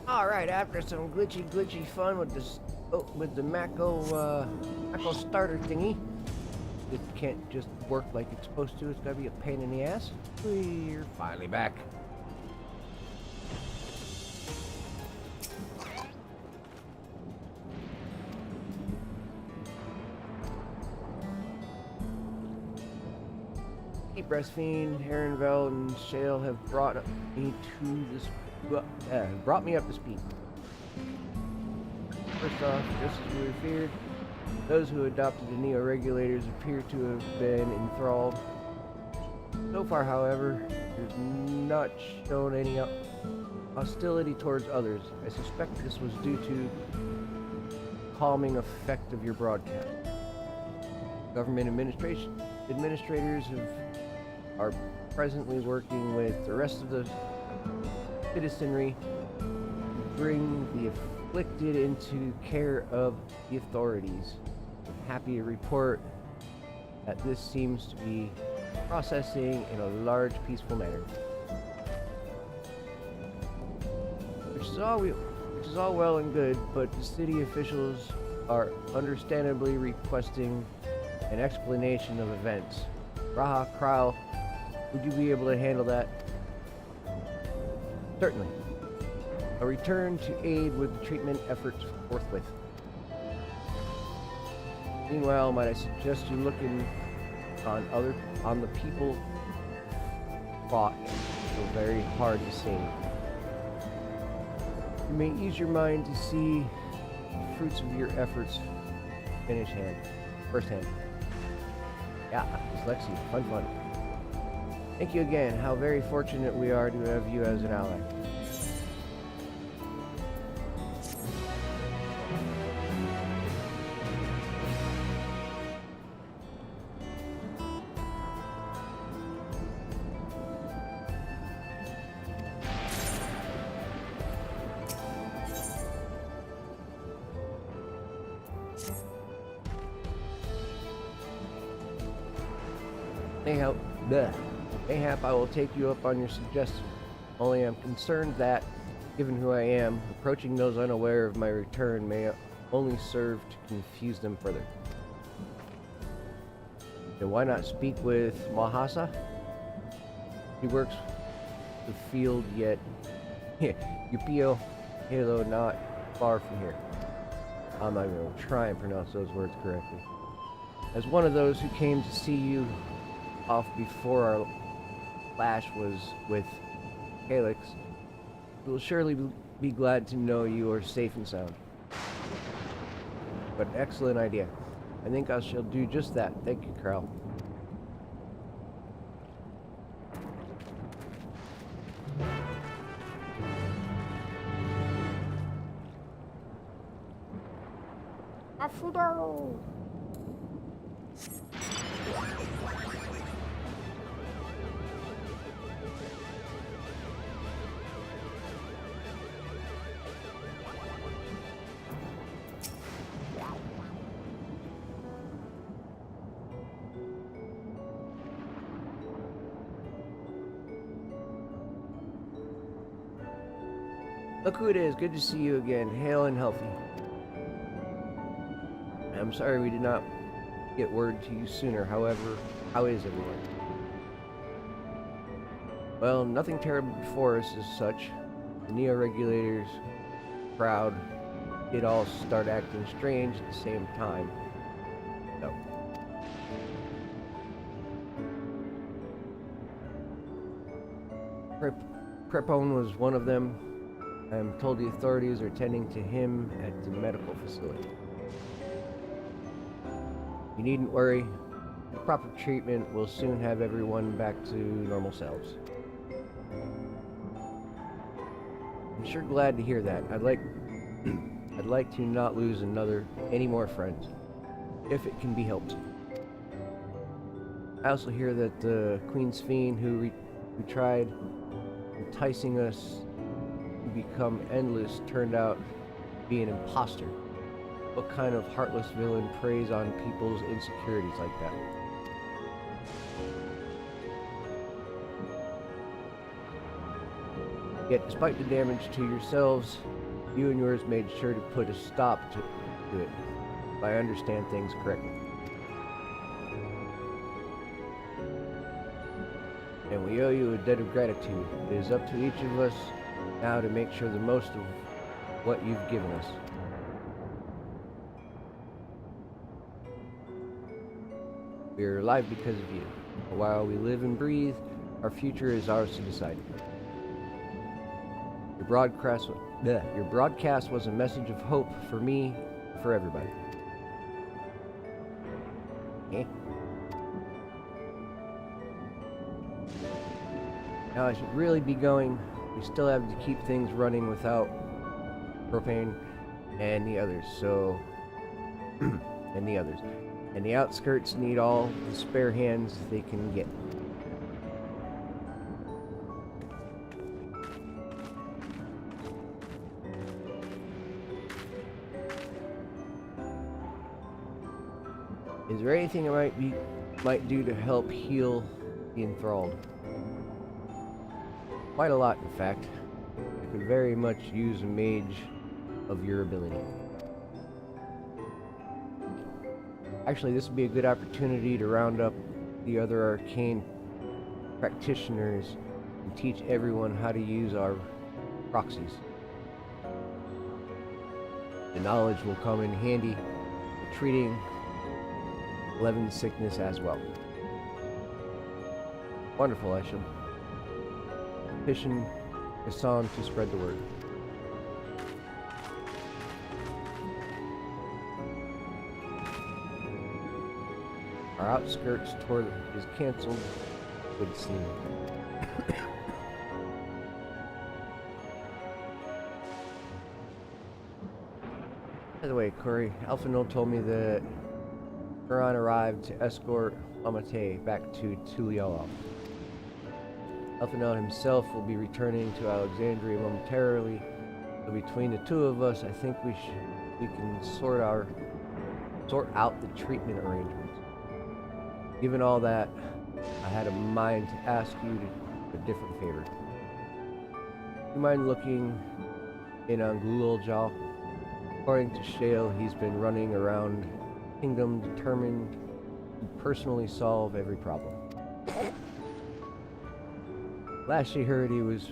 All right, after some glitchy fun with this, with the Mako starter thingy, it can't just work like it's supposed to. It's gotta be a pain in the ass. We're finally back. Keep breastfeeding. Heronveld and Shale have brought me to this, brought me up to speed. First off, just as we feared, those who adopted the neo-regulators appear to have been enthralled. So far, however, there's not shown any hostility towards others. I suspect this was due to the calming effect of your broadcast. Government administrators are presently working with the rest of the citizenry to bring the afflicted into care of the authorities. I'm happy to report that this seems to be processing in a large, peaceful manner. Which is all well and good, but the city officials are understandably requesting an explanation of events. Raha Kryle, would you be able to handle that? Certainly. A return to aid with the treatment efforts forthwith. Meanwhile, might I suggest you looking on the people fought so very hard to save. You may use your mind to see the fruits of your efforts firsthand. Yeah, dyslexia, fun. Thank you again. How very fortunate we are to have you as an ally. Mayhap I will take you up on your suggestion. Only I'm concerned that, given who I am, approaching those unaware of my return may only serve to confuse them further. Then why not speak with Mahasa? He works the field, yet Yupio Halo not far from here. I'm not going to try and pronounce those words correctly. As one of those who came to see you off before our clash was with Calyx, we will surely be glad to know you are safe and sound. But excellent idea. I think I shall do just that. Thank you, Carl. Afudo! Look who it is. Good to see you again. Hale and healthy. I'm sorry we did not get word to you sooner. However, how is everyone? Well, nothing terrible before us as such. The neo-regulators crowd did all start acting strange at the same time. So. Crepone was one of them. I'm told the authorities are tending to him at the medical facility. You needn't worry. The proper treatment will soon have everyone back to normal selves. I'm sure glad to hear that. I'd like to not lose any more friends, if it can be helped. I also hear that the Queen's Fiend who tried enticing us to become endless turned out to be an imposter. What kind of heartless villain preys on people's insecurities like that? Yet, despite the damage to yourselves You and yours made sure to put a stop to it, if I understand things correctly. And we owe you a debt of gratitude. It is up to each of us now to make sure the most of what you've given us. We are alive because of you. While we live and breathe, our future is ours to decide. Your broadcast was a message of hope for me, for everybody. Okay. Now I should really be going. We still have to keep things running without propane and the others, and the outskirts need all the spare hands they can get. Is there anything I might do to help heal the enthralled? Quite a lot, in fact. I could very much use a mage of your ability. Actually, this would be a good opportunity to round up the other arcane practitioners and teach everyone how to use our proxies. The knowledge will come in handy for treating Levin's sickness as well. Wonderful, I shall petition Hassan to spread the word. Our outskirts tour is cancelled, would seem. By the way, Corey, Alphanol told me that Huron arrived to escort Amate back to Tuliala. Alphanol himself will be returning to Alexandria momentarily, so between the two of us, I think we can sort out the treatment arrangements. Given all that, I had a mind to ask you a different favor. Do you mind looking in on Guljaw? According to Shale, he's been running around the kingdom determined to personally solve every problem. Last she heard, he was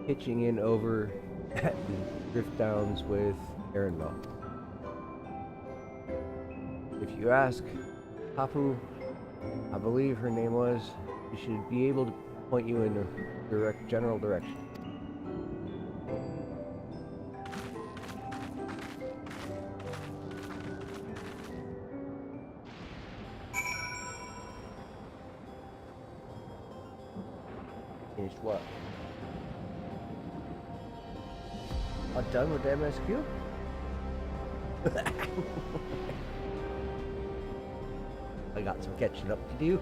pitching in over at the Drift Downs with Aaronwell. If you ask Papu, I believe her name was, she should be able to point you in the general direction. Finished what? I'm done with the MSQ? I got some catching up to do.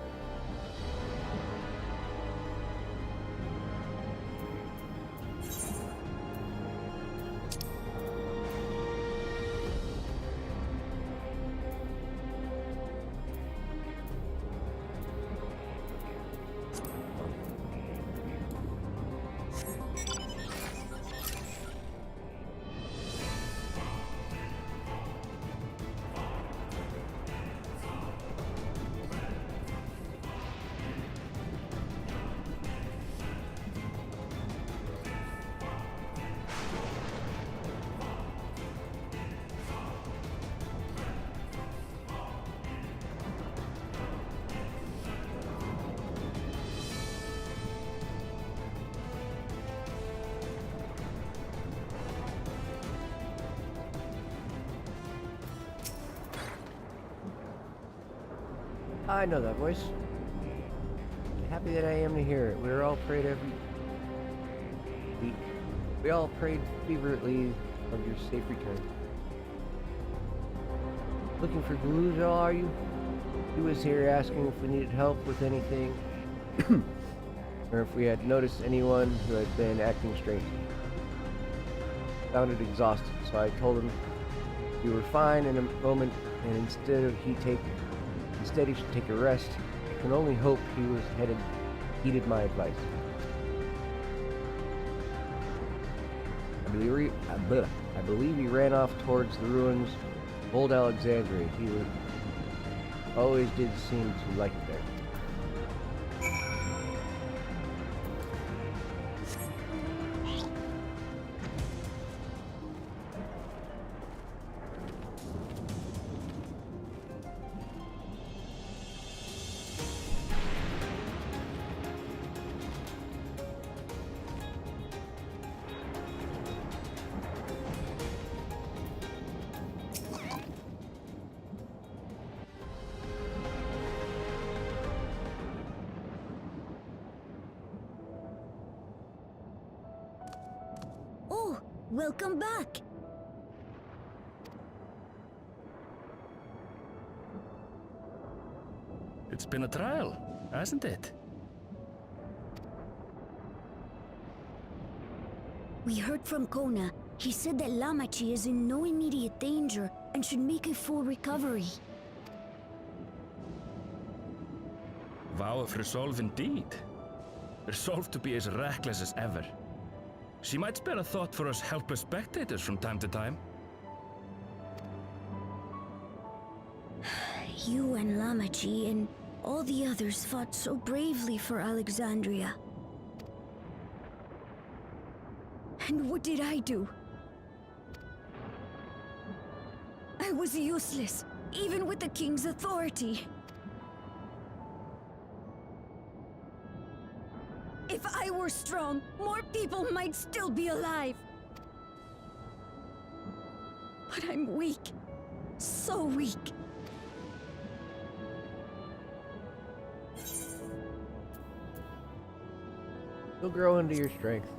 I know that voice. Happy that I am to hear it. We all prayed we all prayed fervently of your safe return. Looking for Gulujal, are you? He was here asking if we needed help with anything, or if we had noticed anyone who had been acting strange. Sounded exhausted, so I told him you were fine in a moment, and instead he should take a rest. I can only hope he heeded my advice. I I believe he ran off towards the ruins of old Alexandria. Always did seem to like it there. Welcome back! It's been a trial, hasn't it? We heard from Kona. He said that Lamachi is in no immediate danger and should make a full recovery. Vow of resolve indeed. Resolved to be as reckless as ever. She might spare a thought for us helpless spectators from time to time. You and Lamachi and all the others fought so bravely for Alexandria. And what did I do? I was useless, even with the king's authority. If I were strong, more people might still be alive. But I'm weak. So weak. You'll grow into your strength.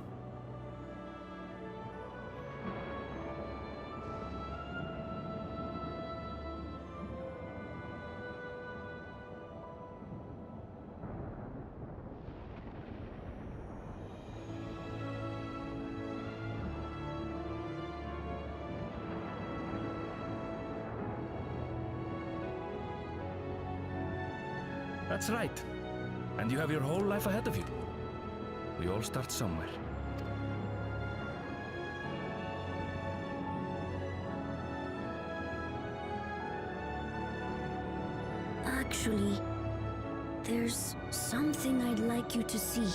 That's right. And you have your whole life ahead of you. We all start somewhere. Actually, there's something I'd like you to see.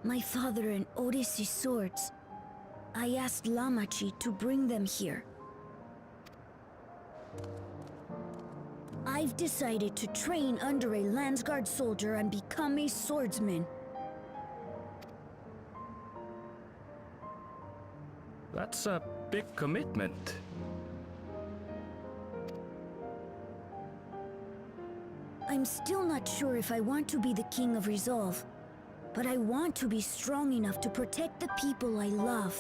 My father and Odyssey's swords. I asked Lamachi to bring them here. I've decided to train under a Landsguard soldier and become a swordsman. That's a big commitment. I'm still not sure if I want to be the King of Resolve. But I want to be strong enough to protect the people I love.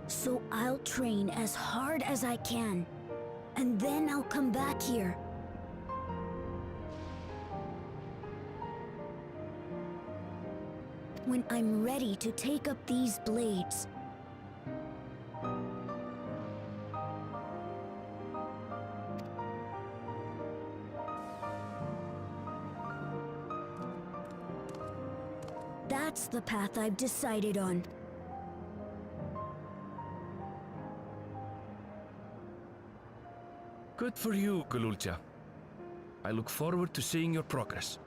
So I'll train as hard as I can, and then I'll come back here. When I'm ready to take up these blades. That's the path I've decided on. Good for you, Gululcha. I look forward to seeing your progress.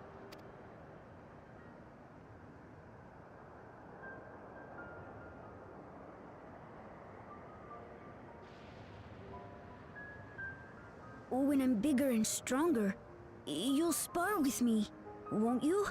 When I'm bigger and stronger, you'll spar with me, won't you?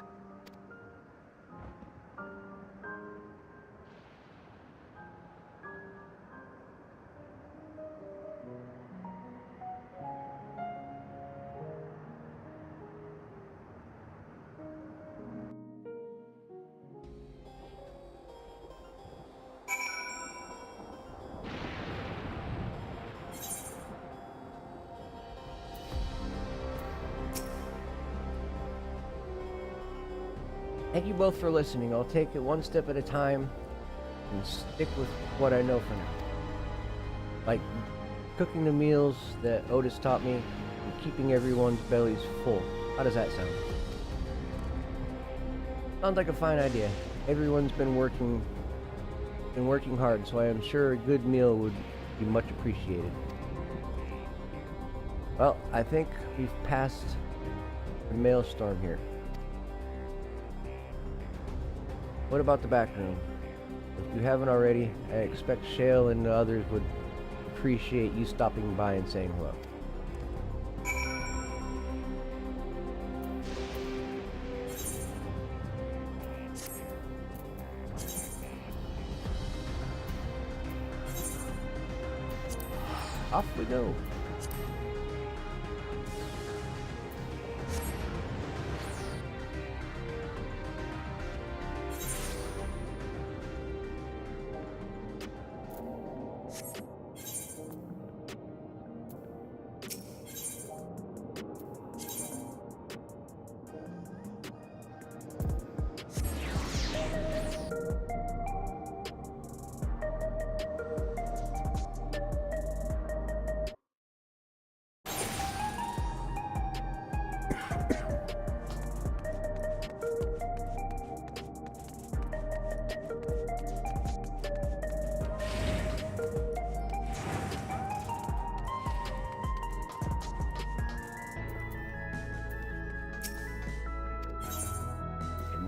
Thank you both for listening. I'll take it one step at a time and stick with what I know for now. Like cooking the meals that Otis taught me and keeping everyone's bellies full. How does that sound? Sounds like a fine idea. Everyone's been working hard, so I am sure a good meal would be much appreciated. Well, I think we've passed the maelstrom here. What about the back room? If you haven't already, I expect Shale and the others would appreciate you stopping by and saying hello. Off we go.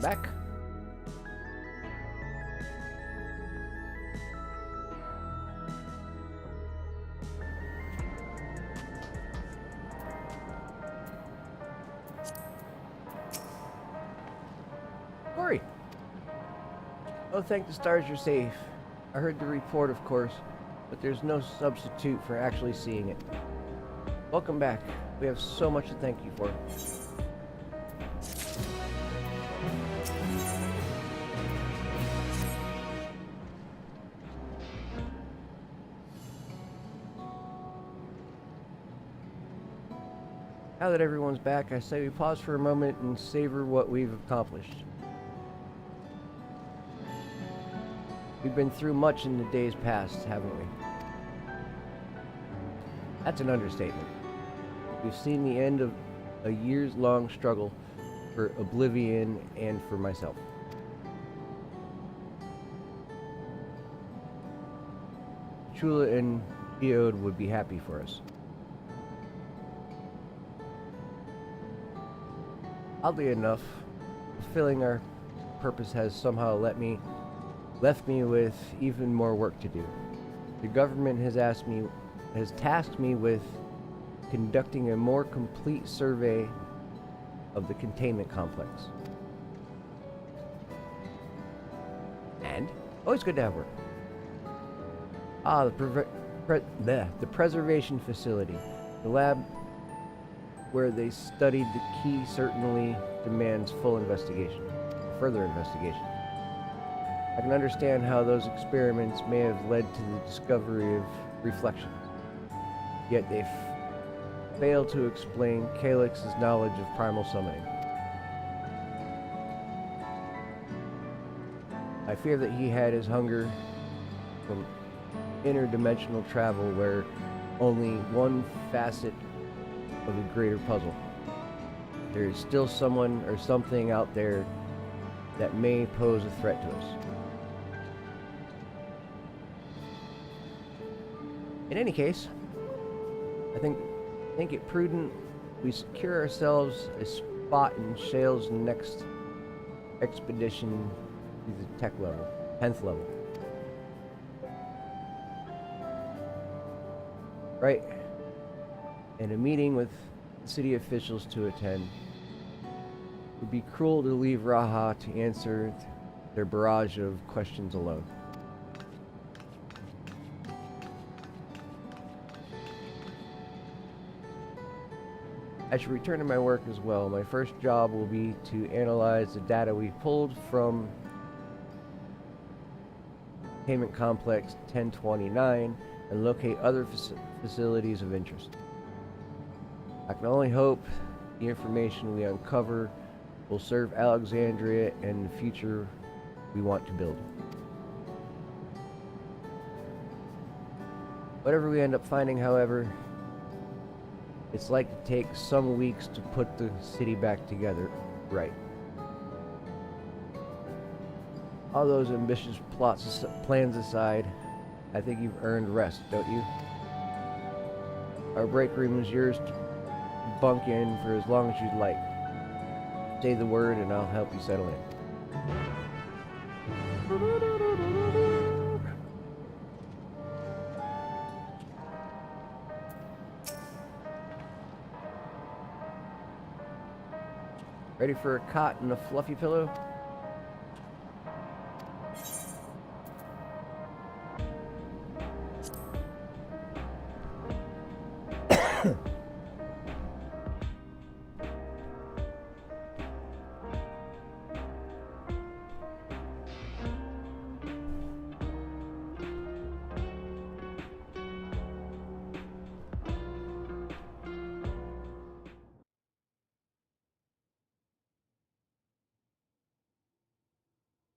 Back. Corey. Oh, thank the stars you're safe. I heard the report, of course, but there's no substitute for actually seeing it. Welcome back. We have so much to thank you for. Now that everyone's back, I say we pause for a moment and savor what we've accomplished. We've been through much in the days past, haven't we? That's an understatement. We've seen the end of a years-long struggle for Oblivion and for myself. Chula and Geode would be happy for us. Oddly enough, fulfilling our purpose has somehow left me with even more work to do. The government has tasked me with conducting a more complete survey of the containment complex. And always good to have work. The preservation facility, the lab where they studied the key, certainly demands further investigation. I can understand how those experiments may have led to the discovery of reflections, yet they fail to explain Calyx's knowledge of primal summoning. I fear that he had his hunger from interdimensional travel where only one facet of a greater puzzle. There is still someone or something out there that may pose a threat to us. In any case, I think it prudent we secure ourselves a spot in Shale's next expedition to the tech level, 10th level. Right. And a meeting with city officials to attend. It would be cruel to leave Raha to answer their barrage of questions alone. I should return to my work as well. My first job will be to analyze the data we've pulled from Payment Complex 1029 and locate other facilities of interest. I can only hope the information we uncover will serve Alexandria and the future we want to build. Whatever we end up finding, however, it's like to take some weeks to put the city back together right. All those ambitious plans aside, I think you've earned rest, don't you? Our break room is yours to bunk in for as long as you'd like. Say the word and I'll help you settle in. Ready for a cot and a fluffy pillow?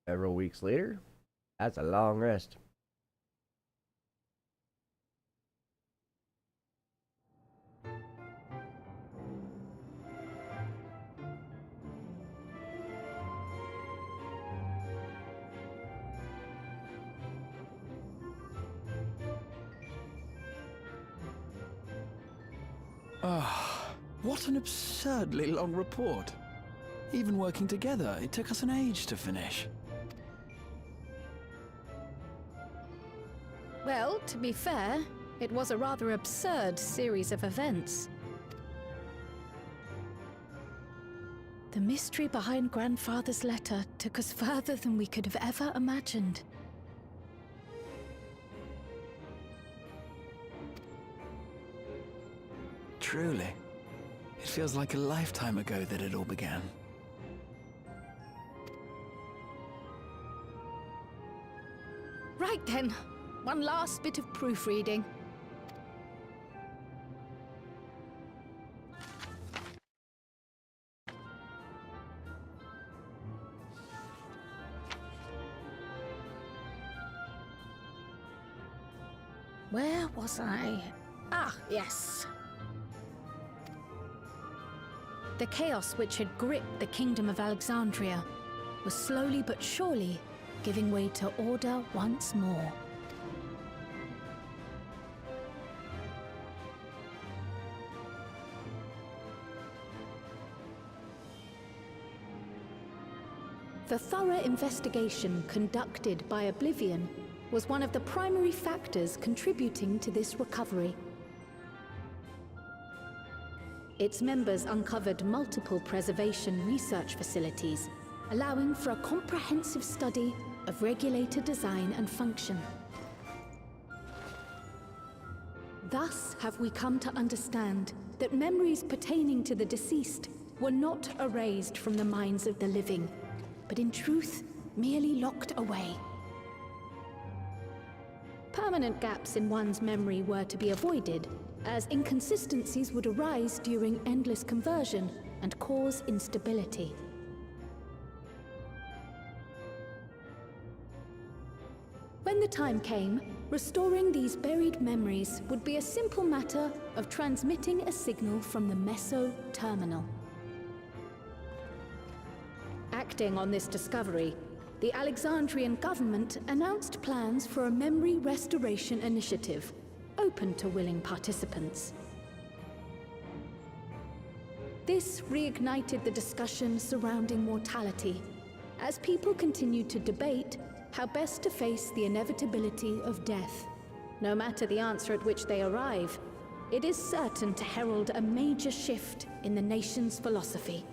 Several weeks later, that's a long rest. Ah, what an absurdly long report. Even working together, it took us an age to finish. Well, to be fair, it was a rather absurd series of events. The mystery behind Grandfather's letter took us further than we could have ever imagined. Truly. It feels like a lifetime ago that it all began. Right then, one last bit of proofreading. Where was I? Ah, yes. The chaos which had gripped the kingdom of Alexandria was slowly but surely giving way to order once more. The thorough investigation conducted by Oblivion was one of the primary factors contributing to this recovery. Its members uncovered multiple preservation research facilities, allowing for a comprehensive study of regulator design and function. Thus have we come to understand that memories pertaining to the deceased were not erased from the minds of the living, but in truth, merely locked away. Permanent gaps in one's memory were to be avoided, as inconsistencies would arise during endless conversion and cause instability. When the time came, restoring these buried memories would be a simple matter of transmitting a signal from the Meso terminal. Acting on this discovery, the Alexandrian government announced plans for a memory restoration initiative, open to willing participants. This reignited the discussion surrounding mortality, as people continued to debate how best to face the inevitability of death. No matter the answer at which they arrive, it is certain to herald a major shift in the nation's philosophy.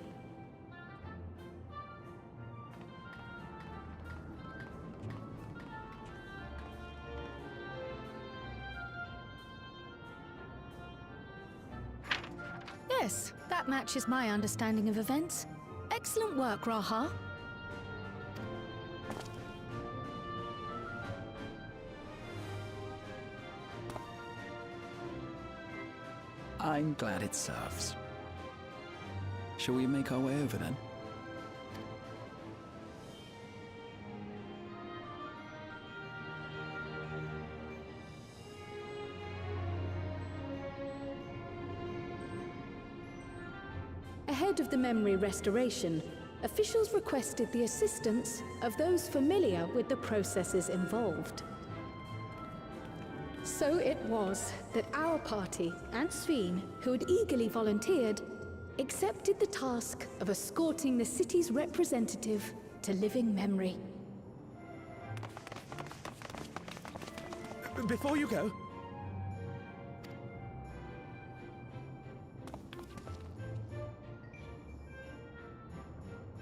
Yes, that matches my understanding of events. Excellent work, Raha. I'm glad it serves. Shall we make our way over then? Ahead of the memory restoration, officials requested the assistance of those familiar with the processes involved. So it was that our party and Sveen, who had eagerly volunteered, accepted the task of escorting the city's representative to living memory. Before you go,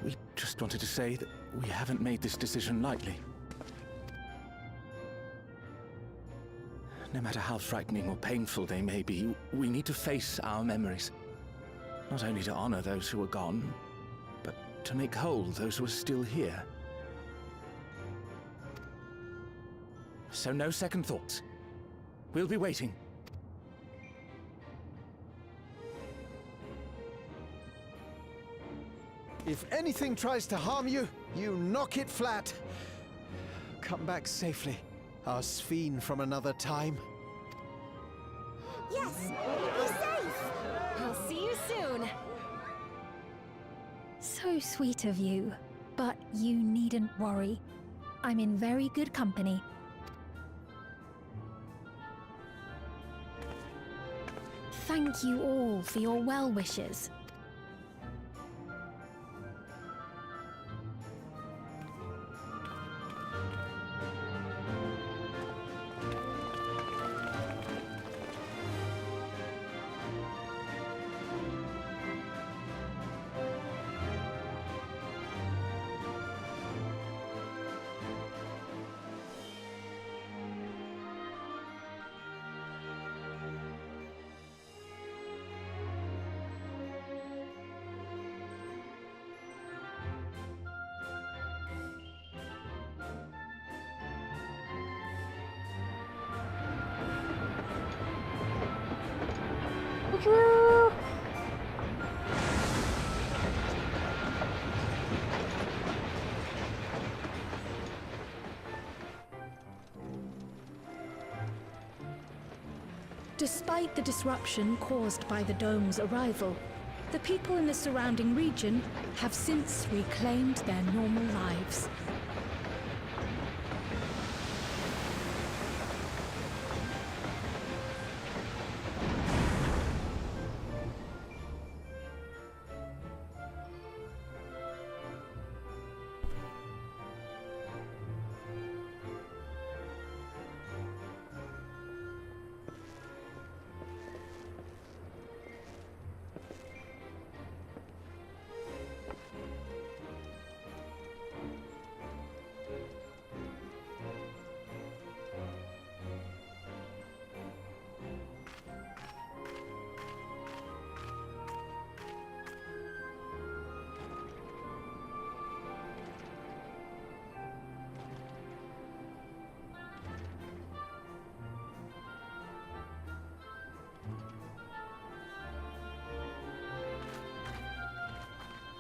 we just wanted to say that we haven't made this decision lightly. No matter how frightening or painful they may be, we need to face our memories. Not only to honor those who are gone, but to make whole those who are still here. So no second thoughts. We'll be waiting. If anything tries to harm you, you knock it flat. Come back safely, our Sveen from another time. Yes! Be safe! I'll see you soon! So sweet of you, but you needn't worry. I'm in very good company. Thank you all for your well wishes. Despite the disruption caused by the dome's arrival, the people in the surrounding region have since reclaimed their normal lives.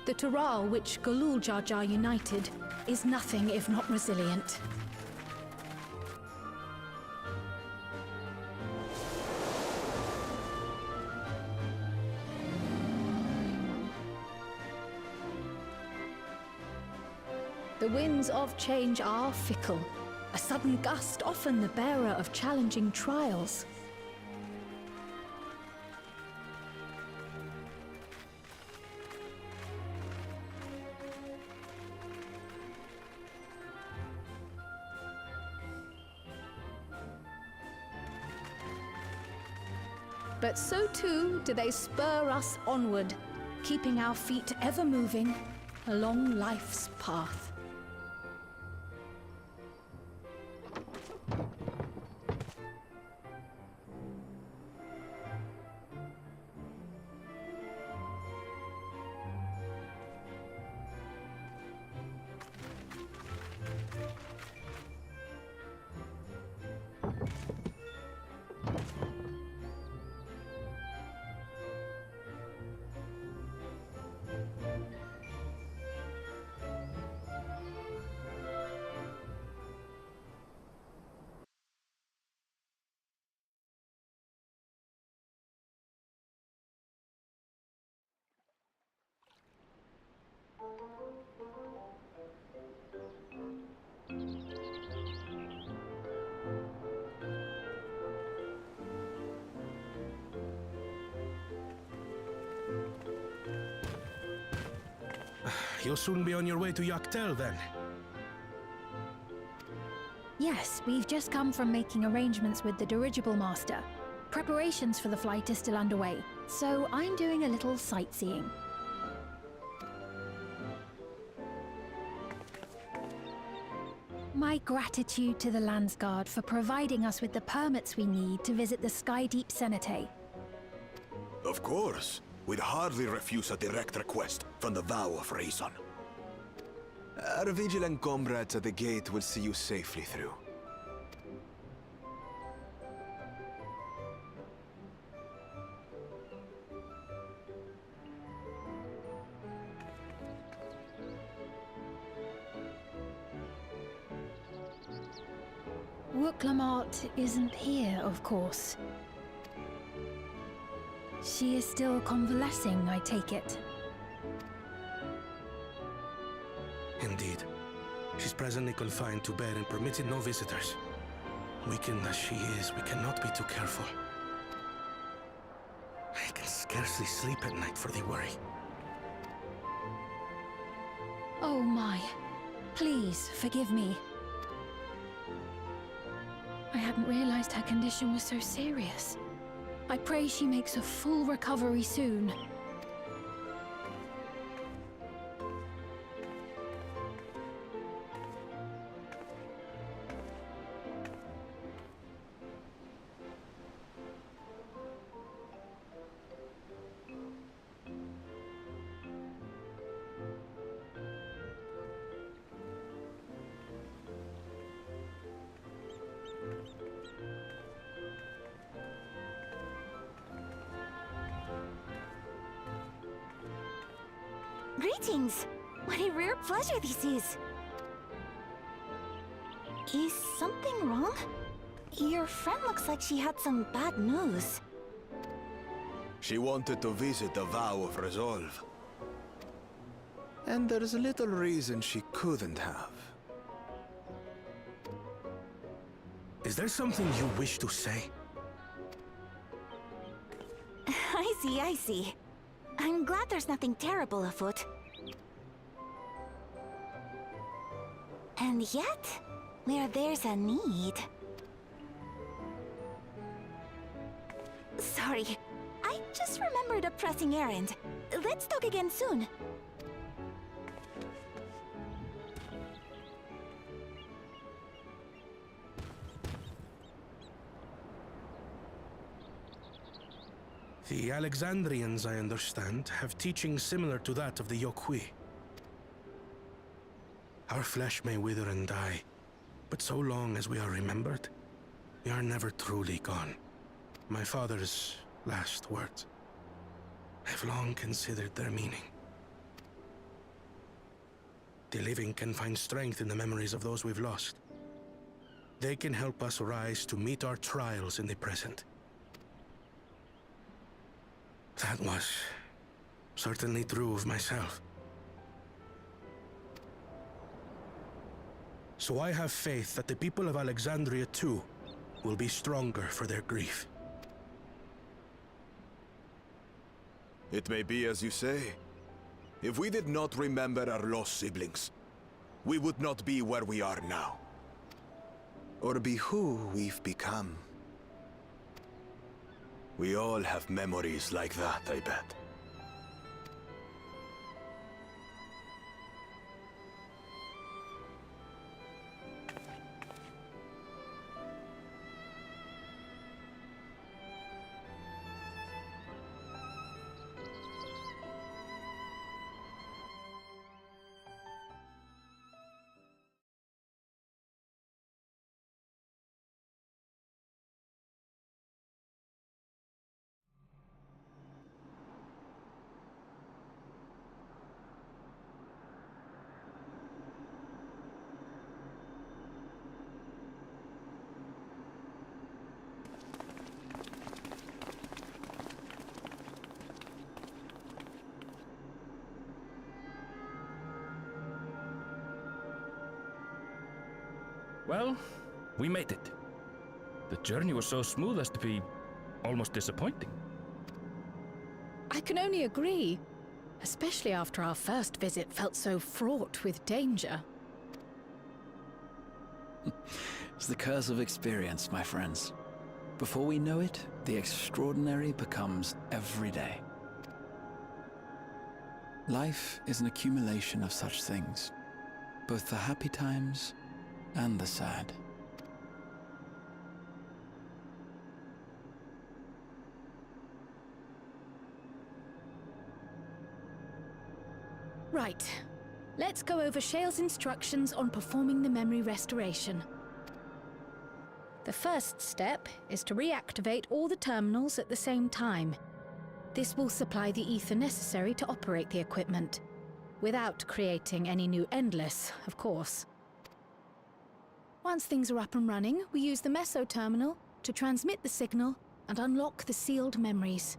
The Tural which Galul Jar Jar united is nothing if not resilient. The winds of change are fickle, a sudden gust often the bearer of challenging trials. But so too do they spur us onward, keeping our feet ever moving along life's path. You'll soon be on your way to Yaktel, then. Yes, we've just come from making arrangements with the dirigible master. Preparations for the flight are still underway, so I'm doing a little sightseeing. My gratitude to the Landsguard for providing us with the permits we need to visit the Skydeep Cenotaph. Of course. We'd hardly refuse a direct request from the Vow of Reason. Our vigilant comrades at the gate will see you safely through. Wooklamart isn't here, of course. She is still convalescing, I take it. Indeed. She's presently confined to bed and permitted no visitors. Weakened as she is, we cannot be too careful. I can scarcely sleep at night for the worry. Oh my. Please, forgive me. I hadn't realized her condition was so serious. I pray she makes a full recovery soon. Greetings! What a rare pleasure this is! Is something wrong? Your friend looks like she had some bad news. She wanted to visit the Vow of Resolve. And there's little reason she couldn't have. Is there something you wish to say? I see. I'm glad there's nothing terrible afoot. And yet, where there's a need... Sorry, I just remembered a pressing errand. Let's talk again soon. The Alexandrians, I understand, have teachings similar to that of the Yokui. Our flesh may wither and die, but so long as we are remembered, we are never truly gone. My father's last words. I've long considered their meaning. The living can find strength in the memories of those we've lost. They can help us rise to meet our trials in the present. That was certainly true of myself. So I have faith that the people of Alexandria too will be stronger for their grief. It may be as you say. If we did not remember our lost siblings, we would not be where we are now. Or be who we've become. We all have memories like that, I bet. Well, we made it. The journey was so smooth as to be almost disappointing. I can only agree. especially after our first visit felt so fraught with danger. It's the curse of experience, my friends. Before we know it, the extraordinary becomes everyday. Life is an accumulation of such things, both the happy times and the sad. Right. Let's go over Shale's instructions on performing the memory restoration. The first step is to reactivate all the terminals at the same time. This will supply the ether necessary to operate the equipment, without creating any new Endless, of course. Once things are up and running, we use the Meso terminal to transmit the signal and unlock the sealed memories.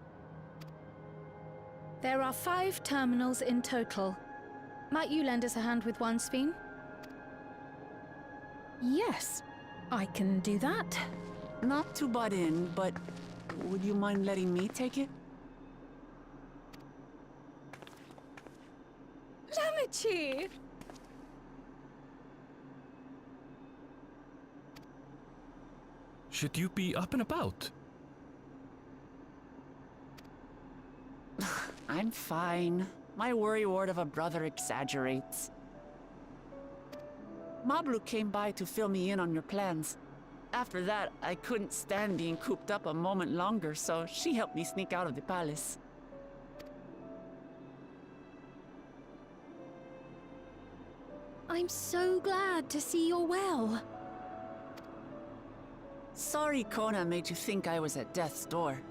There are 5 terminals in total. Might you lend us a hand with one, Sphene? Yes, I can do that. Not to butt in, but would you mind letting me take it? Lamichi! Should you be up and about? I'm fine. My worrywart of a brother exaggerates. Mablu came by to fill me in on your plans. After that, I couldn't stand being cooped up a moment longer, so she helped me sneak out of the palace. I'm so glad to see you're well. Sorry Kona made you think I was at death's door.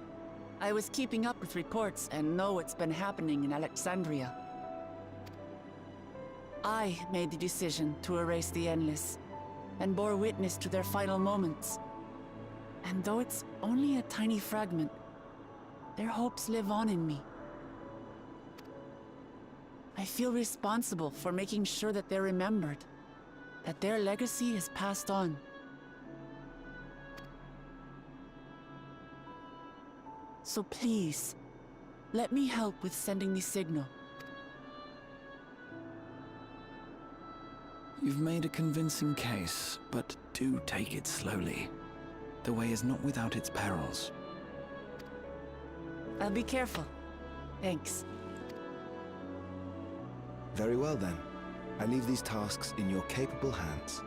I was keeping up with reports and know what's been happening in Alexandria. I made the decision to erase the Endless, and bore witness to their final moments. And though it's only a tiny fragment, their hopes live on in me. I feel responsible for making sure that they're remembered, that their legacy is passed on. So please, let me help with sending the signal. You've made a convincing case, but do take it slowly. The way is not without its perils. I'll be careful. Thanks. Very well then. I leave these tasks in your capable hands.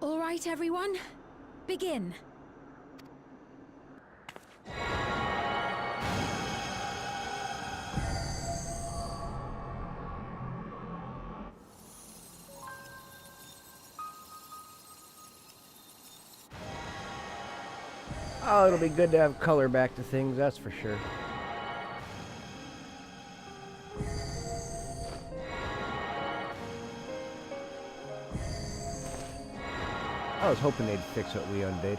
All right, everyone. Begin. Oh, it'll be good to have color back to things, that's for sure. I was hoping they'd fix what we undid.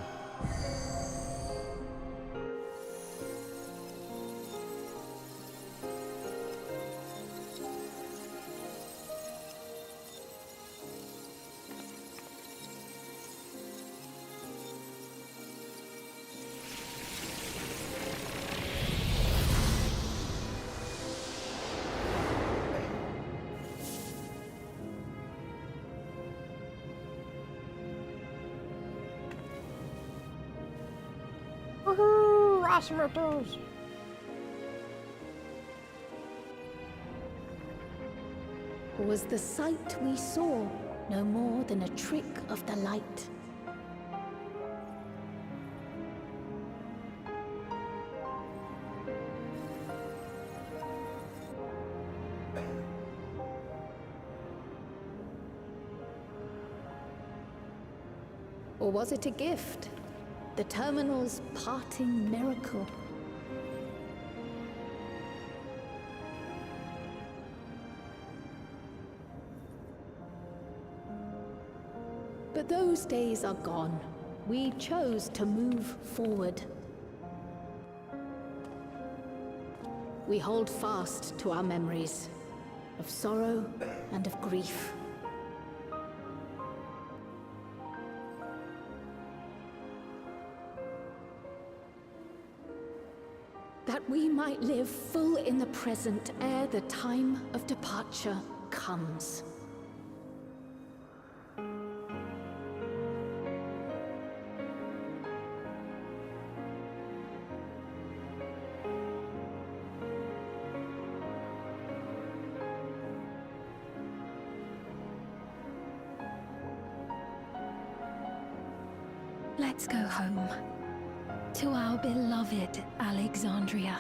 Woohoo! Rosmertos! Or was the sight we saw no more than a trick of the light? Or was it a gift? The Terminal's parting miracle? But those days are gone. We chose to move forward. We hold fast to our memories of sorrow and of grief. That we might live full in the present ere the time of departure comes. Let's go home. To our beloved Alexandria.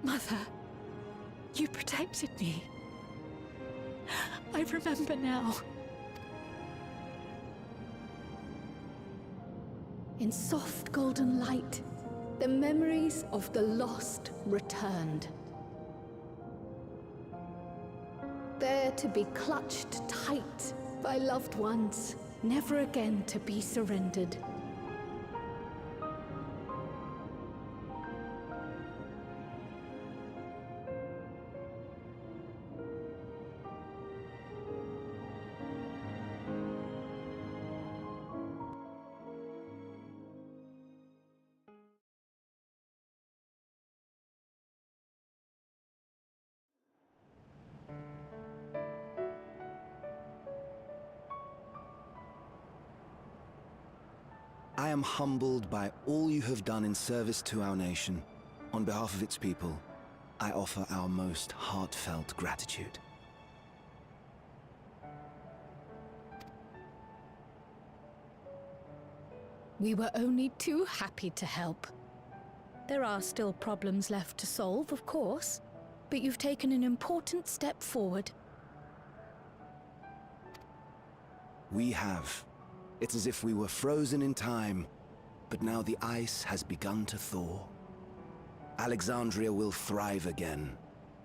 Mother, you protected me. I remember now. In soft golden light, the memories of the lost returned. There to be clutched tight by loved ones, never again to be surrendered. I am humbled by all you have done in service to our nation. On behalf of its people, I offer our most heartfelt gratitude. We were only too happy to help. There are still problems left to solve, of course, but you've taken an important step forward. We have. It's as if we were frozen in time, but now the ice has begun to thaw. Alexandria will thrive again.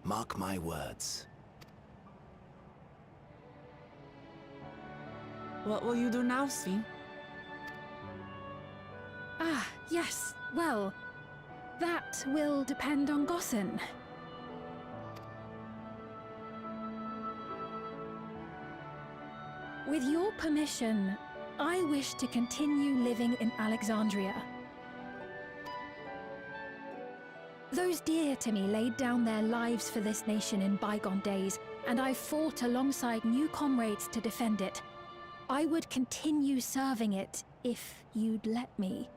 Mark my words. What will you do now, Sven? Ah, yes. Well, that will depend on Gossen. With your permission, I wish to continue living in Alexandria. Those dear to me laid down their lives for this nation in bygone days, and I fought alongside new comrades to defend it. I would continue serving it if you'd let me.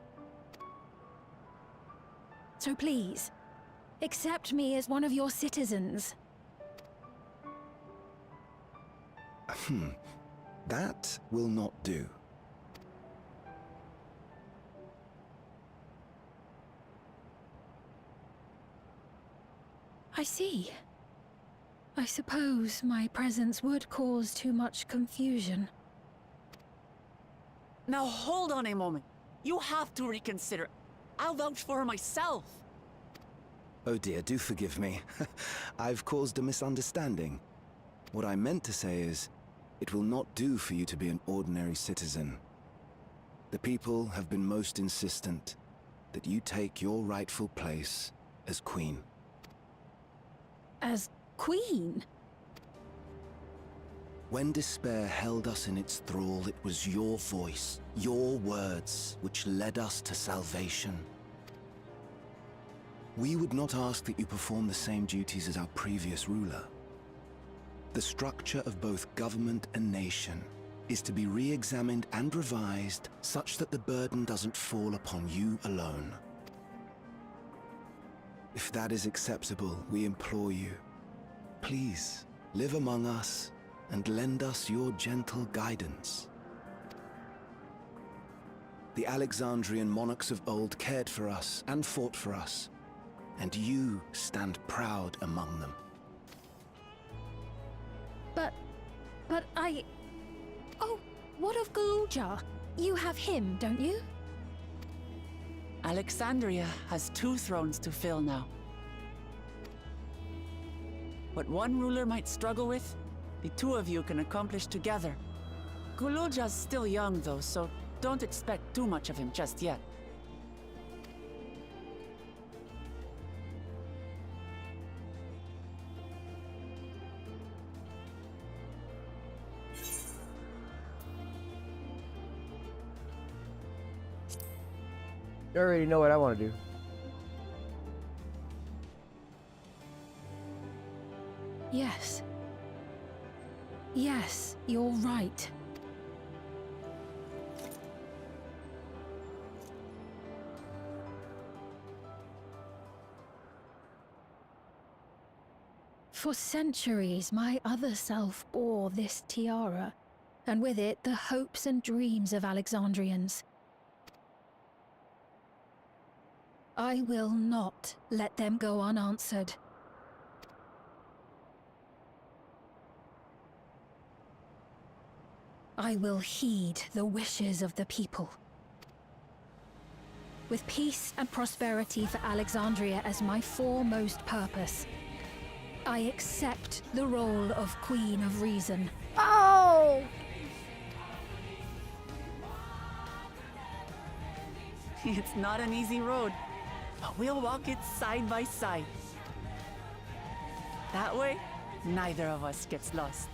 So please, accept me as one of your citizens. That will not do. I see. I suppose my presence would cause too much confusion. Now hold on a moment. You have to reconsider. I'll vouch for her myself. Oh dear, do forgive me. I've caused a misunderstanding. What I meant to say is, it will not do for you to be an ordinary citizen. The people have been most insistent that you take your rightful place as queen. As queen? When despair held us in its thrall, it was your voice, your words, which led us to salvation. We would not ask that you perform the same duties as our previous ruler. The structure of both government and nation is to be re-examined and revised such that the burden doesn't fall upon you alone. If that is acceptable, we implore you, please live among us and lend us your gentle guidance. The Alexandrian monarchs of old cared for us and fought for us, and you stand proud among them. But I... Oh, what of Galuja? You have him, don't you? Alexandria has 2 thrones to fill now. What one ruler might struggle with, the 2 of you can accomplish together. Galuja's still young though, so don't expect too much of him just yet. You already know what I want to do. Yes. Yes, you're right. For centuries, my other self bore this tiara, and with it the hopes and dreams of Alexandrians. I will not let them go unanswered. I will heed the wishes of the people. With peace and prosperity for Alexandria as my foremost purpose, I accept the role of Queen of Reason. Oh! It's not an easy road, but we'll walk it side by side. That way, neither of us gets lost.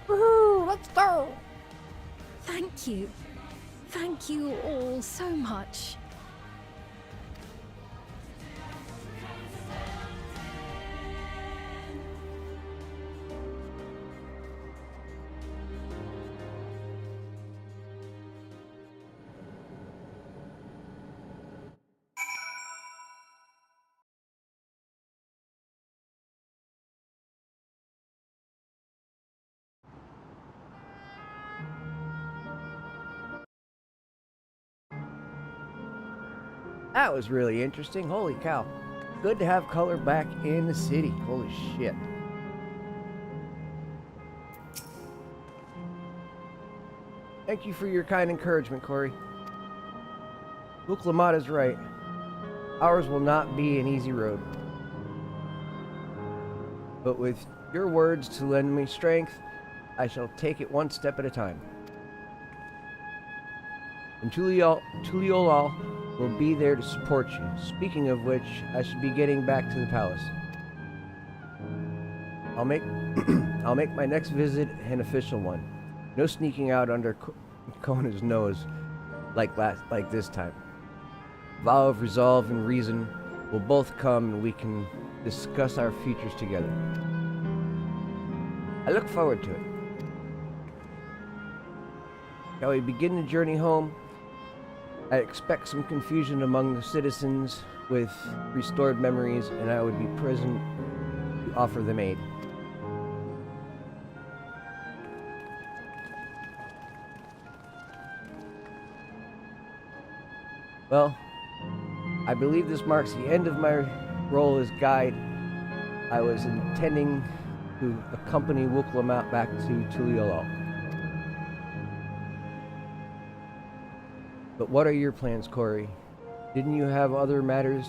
Woohoo! Let's go! Thank you. Thank you all so much. That was really interesting. Holy cow. Good to have color back in the city. Holy shit. Thank you for your kind encouragement, Corey. Buklamat is right. Ours will not be an easy road. But with your words to lend me strength, I shall take it one step at a time. And Tuliolal will be there to support you. Speaking of which, I should be getting back to the palace. I'll make I'll make my next visit an official one. No sneaking out under Kona's nose like this time. Vow of resolve and reason will both come and we can discuss our futures together. I look forward to it. Shall we begin the journey home? I expect some confusion among the citizens with restored memories, and I would be present to offer them aid. Well, I believe this marks the end of my role as guide. I was intending to accompany Wuklamut back to Tuliolol. But what are your plans, Corey? Didn't you have other matters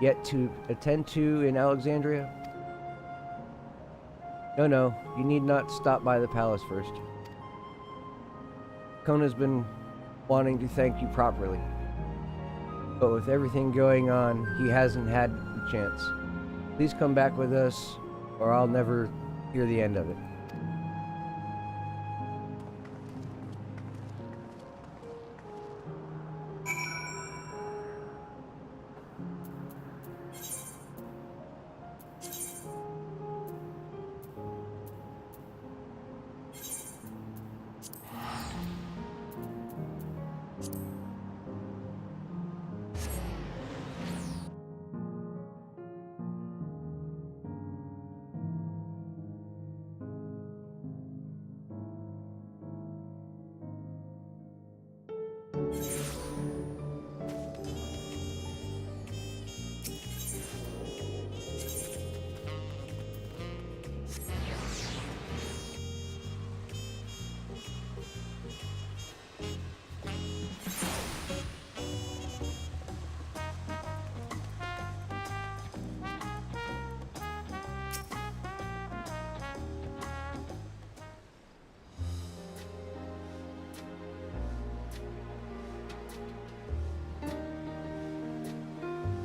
yet to attend to in Alexandria? No, you need not stop by the palace first. Kona's been wanting to thank you properly. But with everything going on, he hasn't had the chance. Please come back with us, or I'll never hear the end of it.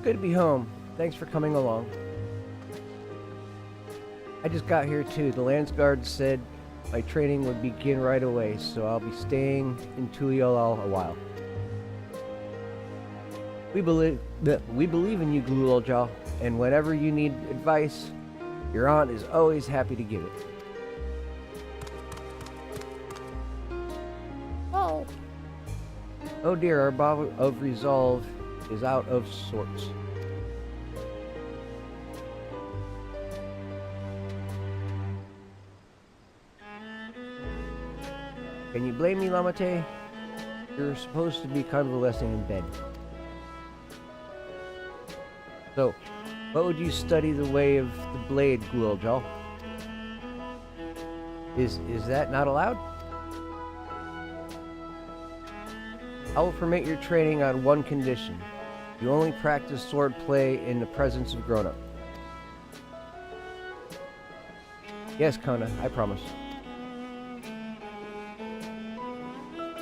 Good to be home. Thanks for coming along. I just got here too. The Lance Guard said my training would begin right away, so I'll be staying in Tuliolol a while. We believe in you, Gluloljaw, and whenever you need advice, your aunt is always happy to give it. Oh. Oh dear, our vow of resolve is out of sorts. Can you blame me, Lamate? You're supposed to be convalescing in bed. So, what would you study the way of the blade, Gluloljaw? Is that not allowed? I will permit your training on one condition. You only practice sword play in the presence of grown-up. Yes, Kona, I promise.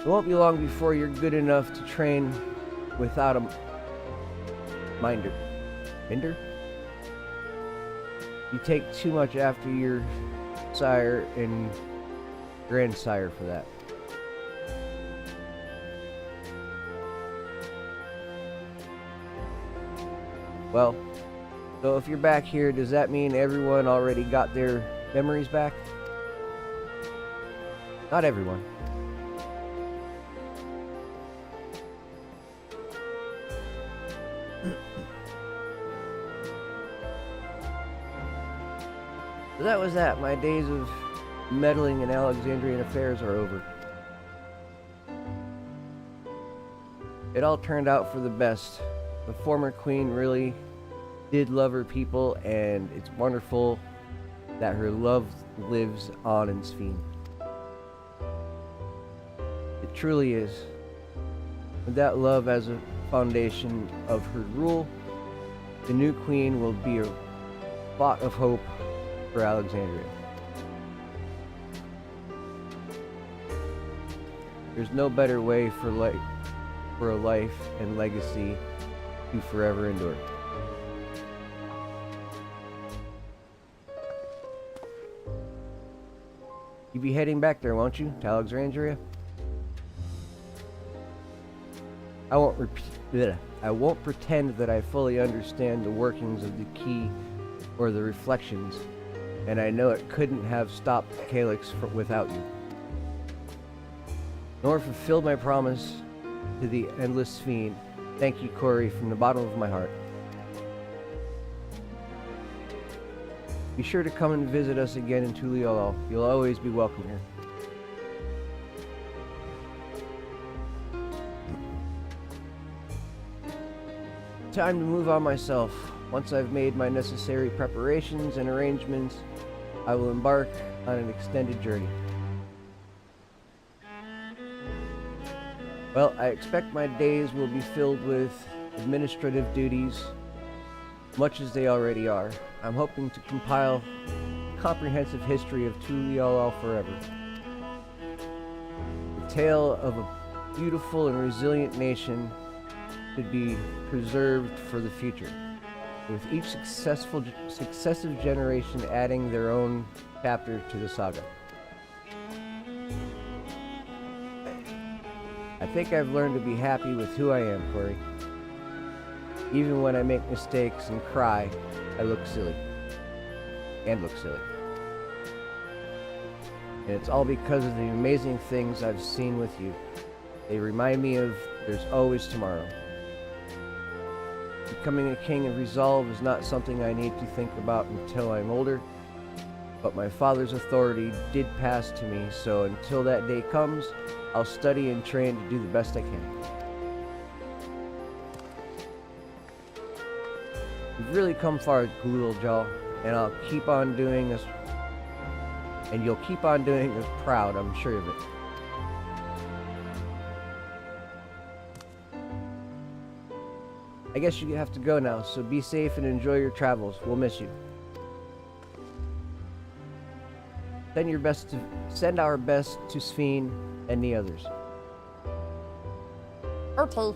It won't be long before you're good enough to train without a minder. Minder? You take too much after your sire and grandsire for that. Well, so if you're back here, does that mean everyone already got their memories back? Not everyone. So that was that. My days of meddling in Alexandrian affairs are over. It all turned out for the best. The former queen really did love her people, and it's wonderful that her love lives on in Sphene. It truly is. With that love as a foundation of her rule, the new queen will be a spot of hope for Alexandria. There's no better way for a life and legacy to forever endure. You'll be heading back there, won't you, to Alexandria? I won't pretend that I fully understand the workings of the key or the reflections, and I know it couldn't have stopped Calyx without you. Nor fulfilled my promise to the Endless Fiend. Thank you, Corey, from the bottom of my heart. Be sure to come and visit us again in Tuliolol. You'll always be welcome here. Time to move on myself. Once I've made my necessary preparations and arrangements, I will embark on an extended journey. Well, I expect my days will be filled with administrative duties, much as they already are. I'm hoping to compile a comprehensive history of Tuliolol forever. The tale of a beautiful and resilient nation should be preserved for the future, with each successive generation adding their own chapter to the saga. I think I've learned to be happy with who I am, Corey. Even when I make mistakes and cry, I look silly. And look silly. And it's all because of the amazing things I've seen with you. They remind me of there's always tomorrow. Becoming a king of resolve is not something I need to think about until I'm older, but my father's authority did pass to me, so until that day comes, I'll study and train to do the best I can. We've really come far, Ghoul-Jaw, and I'll keep on doing us, and you'll keep on doing us proud, I'm sure of it. I guess you have to go now, so be safe and enjoy your travels. We'll miss you. Send our best to Sphene and the others. Okay.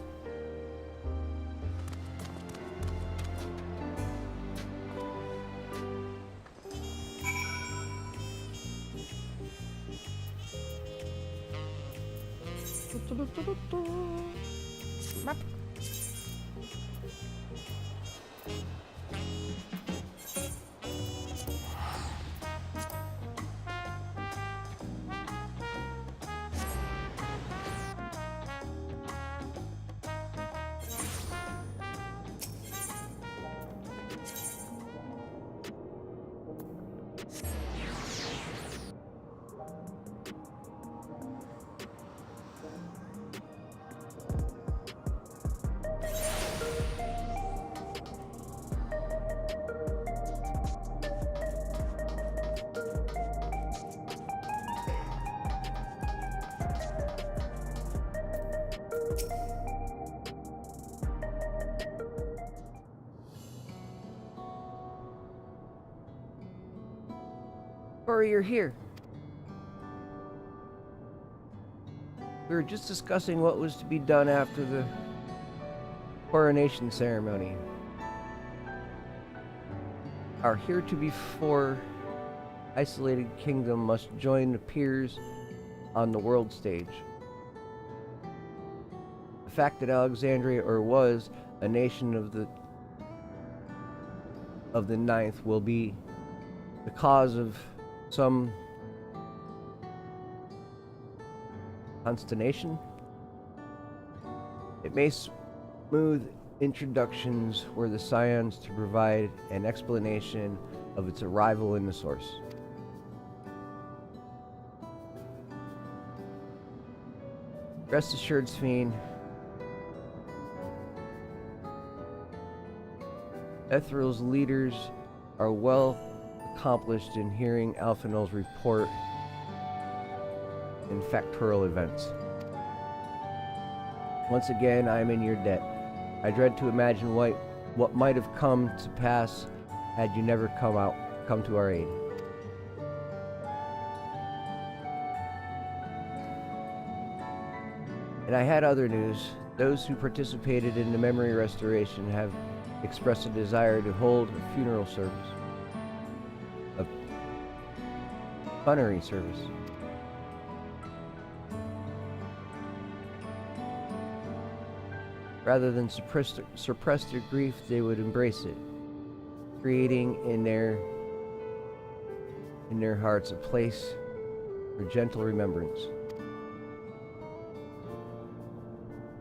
Corey, you're here. We were just discussing what was to be done after the coronation ceremony. Our heretofore isolated kingdom must join the peers on the world stage. The fact that Alexandria was a nation of the ninth will be the cause of some consternation. It may smooth introductions were the scions to provide an explanation of its arrival in the source. Rest assured, Sphene, Ethereal's leaders are well accomplished in hearing Alphanol's report in factorial events. Once again, I am in your debt. I dread to imagine what might have come to pass had you never come to our aid. And I had other news. Those who participated in the memory restoration have expressed a desire to hold a funeral service. A funerary service. Rather than suppress their grief, they would embrace it, creating in their hearts a place for gentle remembrance.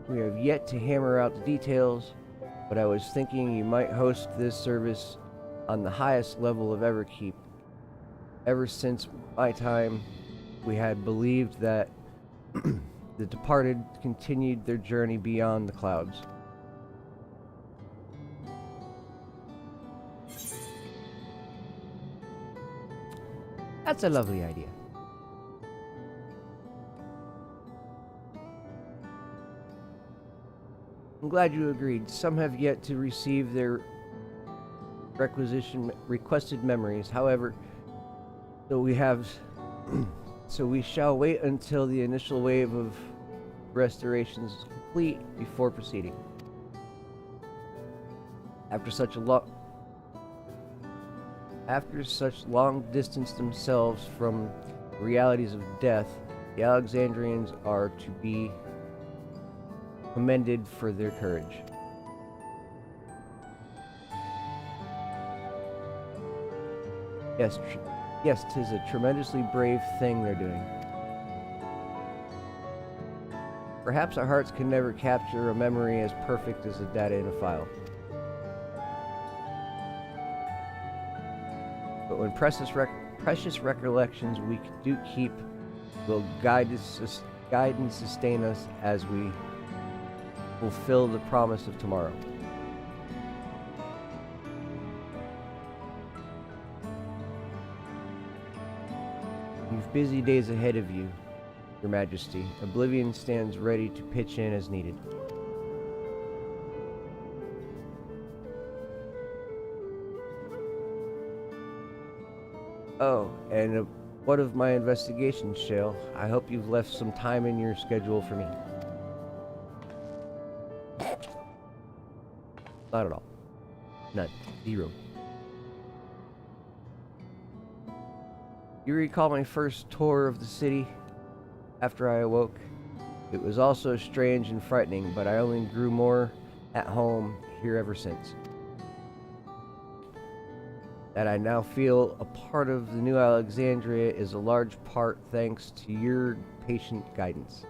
We have yet to hammer out the details, but I was thinking you might host this service on the highest level of Everkeep. Ever since my time, we had believed that the departed continued their journey beyond the clouds. That's a lovely idea. I'm glad you agreed. Some have yet to receive their requested memories. However, so we shall wait until the initial wave of restoration is complete before proceeding. After such long distance themselves from the realities of death, the Alexandrians are to be commended for their courage. Yes, 'tis a tremendously brave thing they're doing. Perhaps our hearts can never capture a memory as perfect as the data in a file. But when precious recollections we do keep will guide and sustain us as we fulfill the promise of tomorrow. You've busy days ahead of you, Your Majesty. Oblivion stands ready to pitch in as needed. Oh, and what of my investigation, Shale? I hope you've left some time in your schedule for me. Not at all. None. Zero. You recall my first tour of the city after I awoke? It was also strange and frightening, but I only grew more at home here ever since. That I now feel a part of the new Alexandria is a large part thanks to your patient guidance.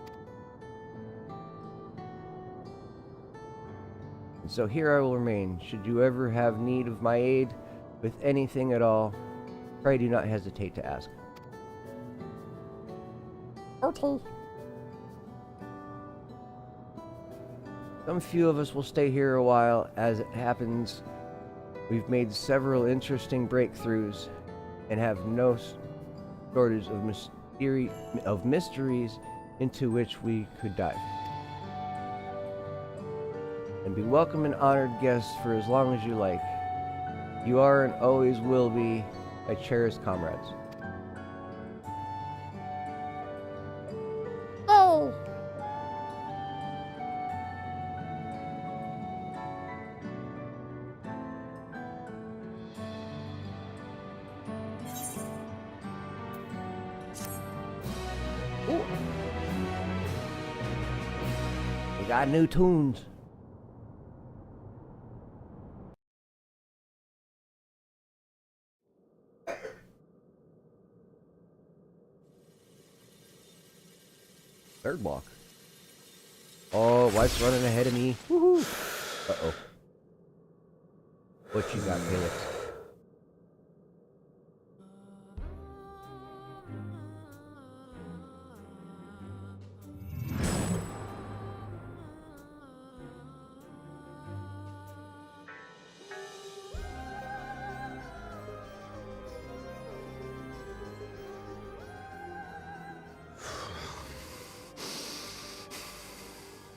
And so here I will remain. Should you ever have need of my aid with anything at all, pray do not hesitate to ask. Okay. Some few of us will stay here a while. As it happens, we've made several interesting breakthroughs and have no shortage of mysteries into which we could dive. And be welcome and honored guests for as long as you like. You are and always will be my cherished comrades. Oh! Ooh. We got new tunes. Third block. Oh, wife's running ahead of me. Woohoo! Uh-oh. What you got, Felix?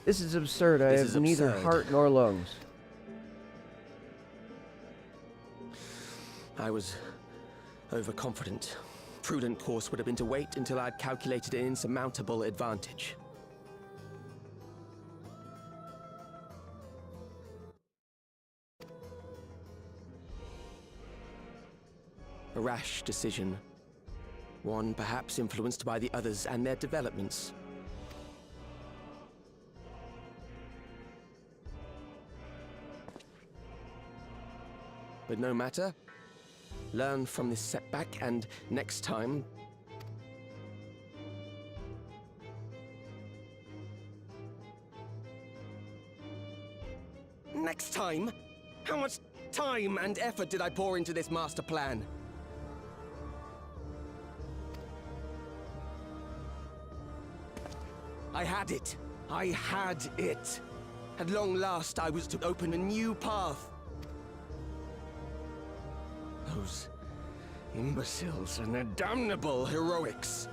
This is absurd. I have neither heart nor lungs. I was overconfident. Prudent course would have been to wait until I'd calculated an insurmountable advantage. A rash decision. One perhaps influenced by the others and their developments. But no matter. Learn from this setback, and next time... Next time? How much time and effort did I pour into this master plan? I had it. I had it. At long last, I was to open a new path. Those imbeciles and their damnable heroics.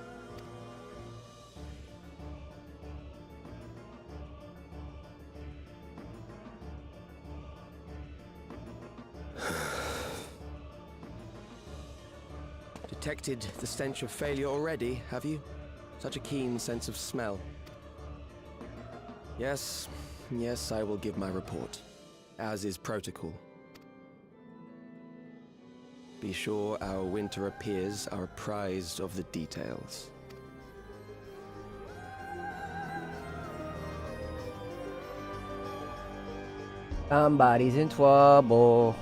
Detected the stench of failure already, have you? Such a keen sense of smell. Yes, I will give my report, as is protocol. Be sure our winter peers are apprised of the details. Somebody's in trouble.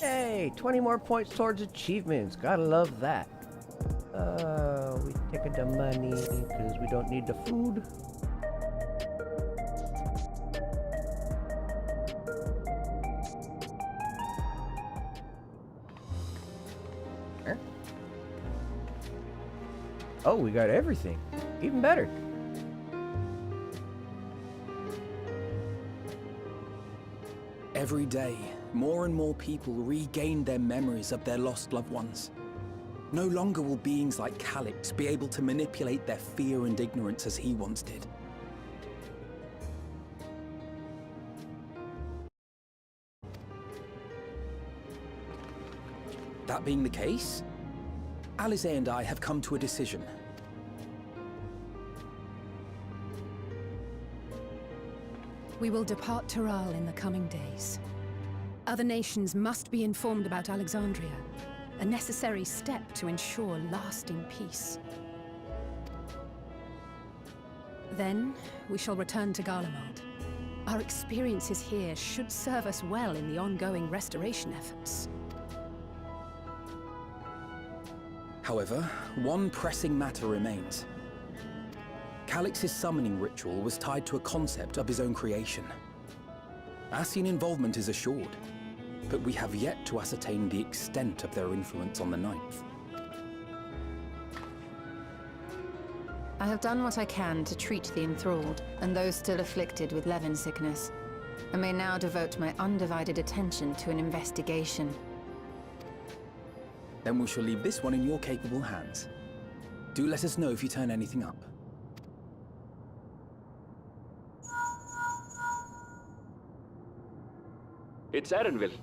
Hey, 20 more points towards achievements. Gotta love that. We taking the money because we don't need the food. Huh? Oh, we got everything. Even better. Every day, more and more people regain their memories of their lost loved ones. No longer will beings like Calix be able to manipulate their fear and ignorance as he once did. That being the case, Alice and I have come to a decision. We will depart Tyral in the coming days. Other nations must be informed about Alexandria, a necessary step to ensure lasting peace. Then, we shall return to Garlemald. Our experiences here should serve us well in the ongoing restoration efforts. However, one pressing matter remains. Calix's summoning ritual was tied to a concept of his own creation. Ascian involvement is assured, but we have yet to ascertain the extent of their influence on the Ninth. I have done what I can to treat the enthralled and those still afflicted with Levin sickness. I may now devote my undivided attention to an investigation. Then we shall leave this one in your capable hands. Do let us know if you turn anything up. It's Erenville.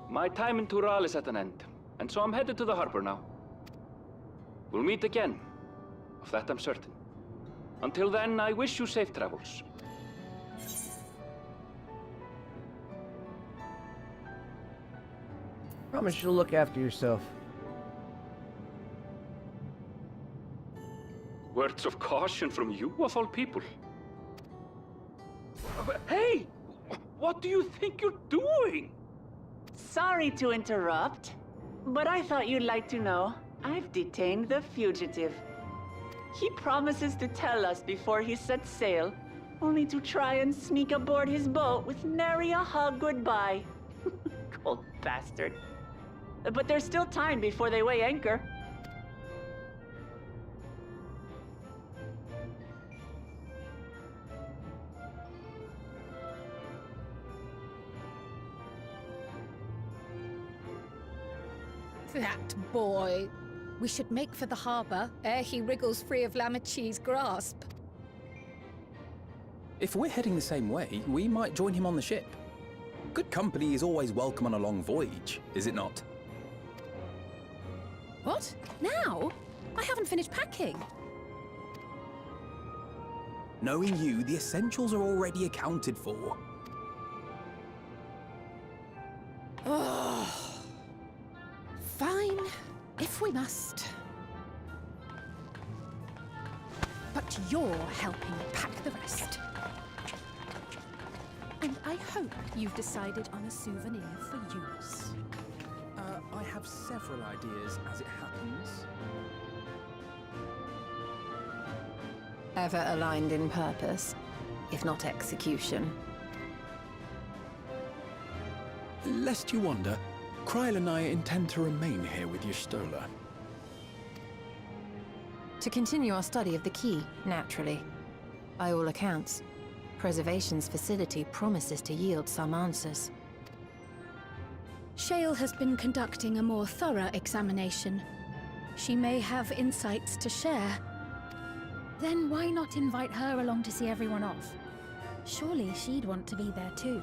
My time in Tyral is at an end, and so I'm headed to the harbor now. We'll meet again, of that I'm certain. Until then, I wish you safe travels. Promise you'll look after yourself. Words of caution from you, of all people. Hey! What do you think you're doing? Sorry to interrupt, but I thought you'd like to know. I've detained the fugitive. He promises to tell us before he sets sail, only to try and sneak aboard his boat with nary a hug goodbye. Cold bastard. But there's still time before they weigh anchor. That boy! We should make for the harbor ere he wriggles free of Lamachi's grasp. If we're heading the same way, we might join him on the ship. Good company is always welcome on a long voyage, is it not? What? Now? I haven't finished packing. Knowing you, the essentials are already accounted for. off we must. But you're helping pack the rest. And I hope you've decided on a souvenir for Eunice. I have several ideas as it happens. Ever aligned in purpose, if not execution. Lest you wonder, Kryl and I intend to remain here with Y'shtola. To continue our study of the key, naturally. By all accounts, Preservation's facility promises to yield some answers. Shale has been conducting a more thorough examination. She may have insights to share. Then why not invite her along to see everyone off? Surely she'd want to be there too.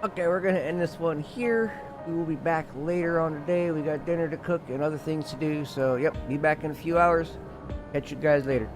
Okay, we're gonna end this one here. We will be back later on today. We got dinner to cook and other things to do. So, yep, be back in a few hours. Catch you guys later.